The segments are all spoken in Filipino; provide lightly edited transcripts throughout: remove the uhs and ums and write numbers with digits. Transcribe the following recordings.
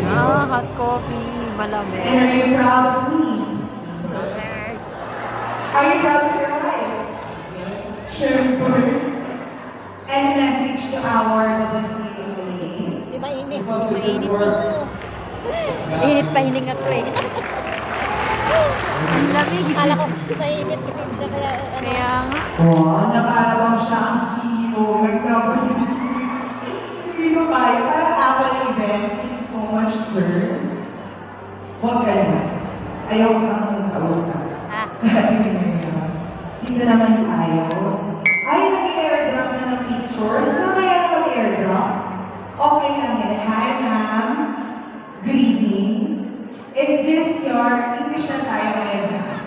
Ah, hot coffee. Malamig. And are you proud of me? Malamig. Are you proud of your wife? Siyempre. And message to our WC affiliates. Di mainit. Mainit to. Init pa hininga ko eh. Ang lamig. Kala ko kasi mainit. Kaya nga. Oh, na para bang siya ang CEO ng WC. Hindi ko kaya. Para Apple event. Thank you so much, sir. Huwag ka naman. Ayaw ko kang kausap. Ah. Dito naman tayo. Ay, nag-airdrop na ng pictures. Mamaya na mag-airdrop. Okay lang yan. Hi, ma'am. Good evening. Is this your, English na tayo ngayon, ma'am.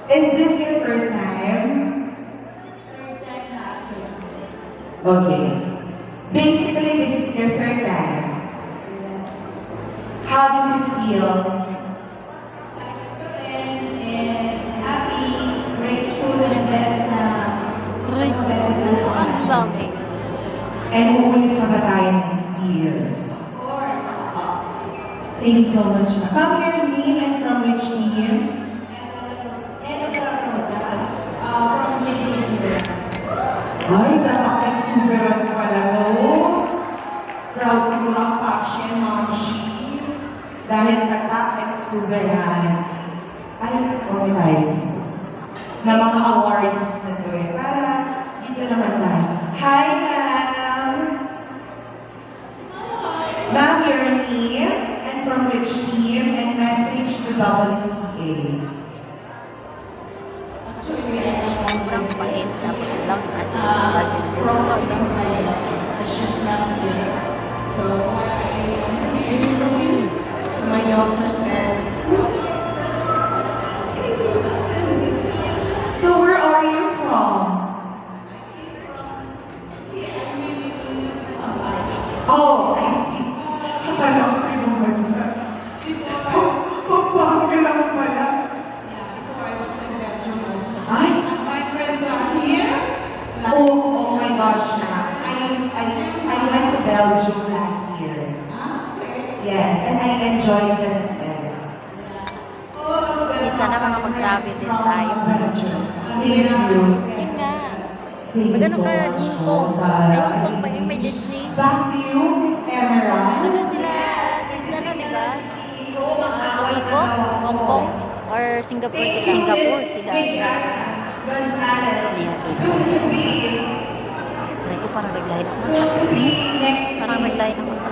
Is this your first time? Third time na actually. Okay. Basically, this is your third time. How does it feel? Excited to and happy, grateful, and best na best na Ang lamig. And uulit ka ba tayo next year? Of course. Thank you so much. Come here, me, and from which team? And from JD Super. Ay, tatakit super pala, no? Proud siguro ang Papshin, Momshi. Dahil tatak exuberant. Ay, okay tayo dito. Na mga awards na to eh. Para dito naman tayo. Hi, ma'am! Ma'am, your name and from which team and message to WCA. Actually, Sobrang pait. Tapos lang as From she's not here. So what I introduce to my daughter said, So where are you from? Oh, I see. Akala ko sa ibang bansa. Bakit ka lang pala? yeah, before I was in Belgium also. Ay! And my friends are here. Oh my gosh, ma'am. I went to Belgium last year. Okay. Yes, and I enjoyed the hotel. All of them Kasi sana mga mag-travel din tayo. Belgium. Thank you. Yun nga. Thank you Magano so ka, much Hong po, Kong. Tara. Ay, Hong Kong pa yung may Disney. Back to you, Miss Emerald. Ano sila? Sila na, di ba? Hong Kong? Hong Kong? Or Singapore sila? Singapore sila. Gonzalez. Yeah. Soon to be. Ay ko parang naglahin ako. Soon to be next Parang naglahin ako sa